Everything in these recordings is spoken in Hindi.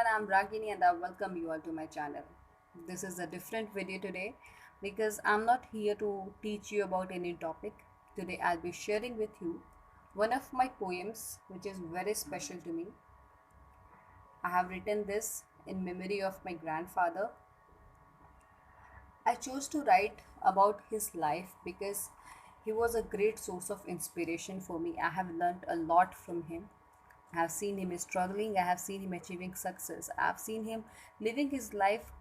I'm Ragini and I welcome you all to my channel. This is a different video today because I'm not here to teach you about any topic. Today I'll be sharing with you one of my poems which is very special to me. I have written this in memory of my grandfather. I chose to write about his life because he was a great source of inspiration for me. I have learned a lot from him. I have seen him struggling, I have seen him achieving success, I have seen him living his life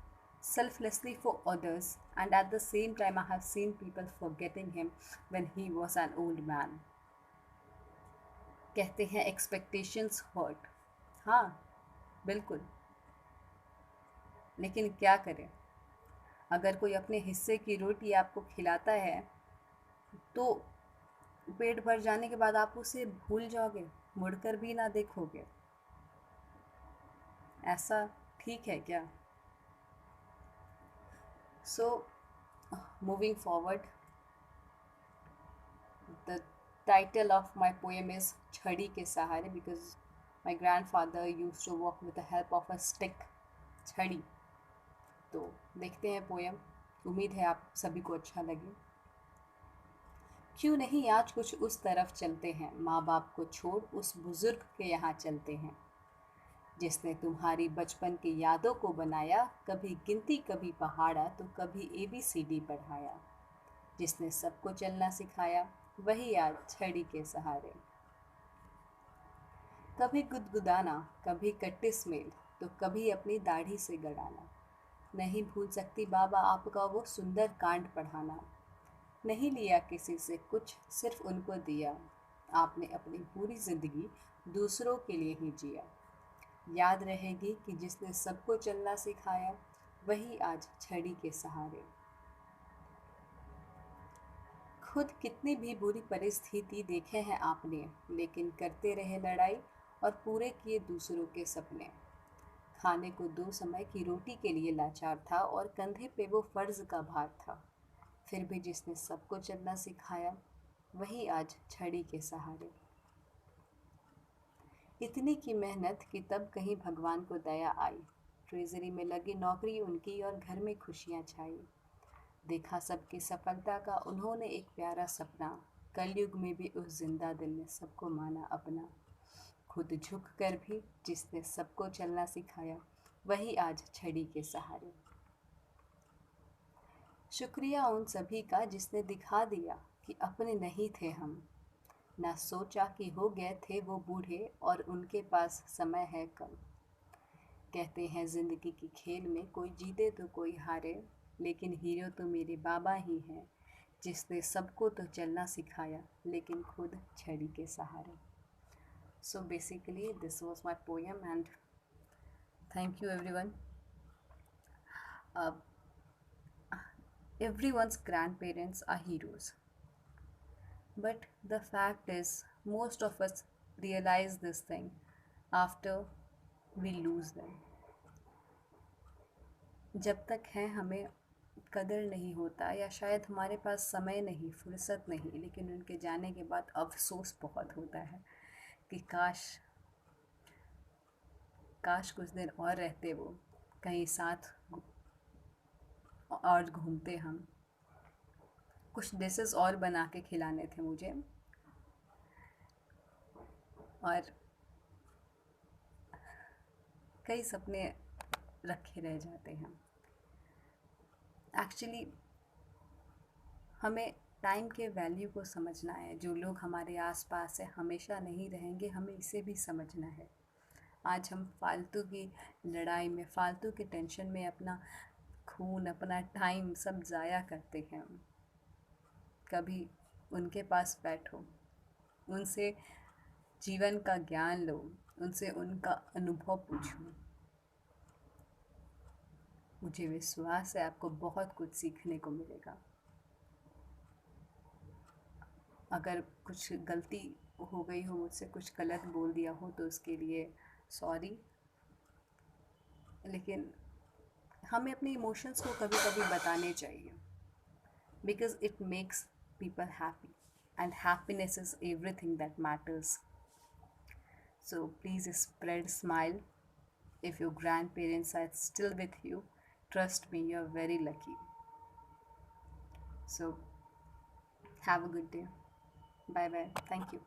selflessly for others, and at the same time, I have seen people forgetting him when he was an old man. कहते हैं एक्सपेक्टेशंस हर्ट. हाँ, बिल्कुल. लेकिन क्या करें, अगर कोई अपने हिस्से की रोटी आपको खिलाता है तो पेट भर जाने के बाद आप उसे भूल जाओगे, मुड़कर भी ना देखोगे. ऐसा ठीक है क्या? So, moving forward, the title of my poem is Chhadi ke Sahare because my grandfather used to walk with the help of a stick, छड़ी. तो देखते हैं पोएम. उम्मीद है आप सभी को अच्छा लगे. क्यों नहीं आज कुछ उस तरफ चलते हैं, माँ बाप को छोड़ उस बुजुर्ग के यहाँ चलते हैं जिसने तुम्हारी बचपन की यादों को बनाया, कभी गिनती कभी पहाड़ा तो कभी ABCD पढ़ाया, जिसने सबको चलना सिखाया वही आज छड़ी के सहारे. कभी गुदगुदाना, कभी कट्टी स्मेल तो कभी अपनी दाढ़ी से गड़ाना. नहीं भूल सकती बाबा आपका वो सुंदर कांड पढ़ाना. नहीं लिया किसी से कुछ, सिर्फ उनको दिया. आपने अपनी पूरी जिंदगी दूसरों के लिए ही जिया. याद रहेगी कि जिसने सबको चलना सिखाया वही आज छड़ी के सहारे. खुद कितनी भी बुरी परिस्थिति देखे हैं आपने, लेकिन करते रहे लड़ाई और पूरे किए दूसरों के सपने. खाने को 2 समय की रोटी के लिए लाचार था और कंधे पे वो फर्ज का भार था. फिर भी जिसने सबको चलना सिखाया वही आज छड़ी के सहारे. इतनी की मेहनत कि तब कहीं भगवान को दया आई. ट्रेजरी में लगी नौकरी उनकी और घर में खुशियाँ छाई. देखा सबकी सफलता का उन्होंने एक प्यारा सपना. कलयुग में भी उस जिंदा दिल ने सबको माना अपना. खुद झुक कर भी जिसने सबको चलना सिखाया वही आज छड़ी के सहारे. शुक्रिया उन सभी का जिसने दिखा दिया कि अपने नहीं थे हम. ना सोचा कि हो गए थे वो बूढ़े और उनके पास समय है कम. कहते हैं जिंदगी की खेल में कोई जीते तो कोई हारे, लेकिन हीरो तो मेरे बाबा ही हैं जिसने सबको तो चलना सिखाया लेकिन खुद छड़ी के सहारे. So basically this was my poem and thank you everyone. uh, Everyone's grandparents are heroes, but the fact is most of us realize this thing after we lose them. जब तक है हमें कदर नहीं होता या शायद हमारे पास समय नहीं, फुर्सत नहीं, लेकिन उनके जाने के बाद अफसोस बहुत होता है कि काश काश कुछ दिन और रहते वो, कहीं साथ और घूमते हम, कुछ डिशेस और बना के खिलाने थे मुझे. और कई सपने रखे रह जाते हैं. एक्चुअली हमें टाइम के वैल्यू को समझना है. जो लोग हमारे आसपास है हमेशा नहीं रहेंगे, हमें इसे भी समझना है. आज हम फालतू की लड़ाई में, फालतू के टेंशन में अपना खून, अपना टाइम सब ज़ाया करते हैं. कभी उनके पास बैठो, उनसे जीवन का ज्ञान लो, उनसे उनका अनुभव पूछो. मुझे विश्वास है आपको बहुत कुछ सीखने को मिलेगा. अगर कुछ गलती हो गई हो मुझसे, कुछ गलत बोल दिया हो तो उसके लिए सॉरी. लेकिन हमें अपने इमोशंस को कभी कभी बताने चाहिए because it makes people happy and happiness is everything that matters. So please spread smile, If your grandparents are still with you, trust me, you're very lucky. So, have a good day. Bye bye. Thank you.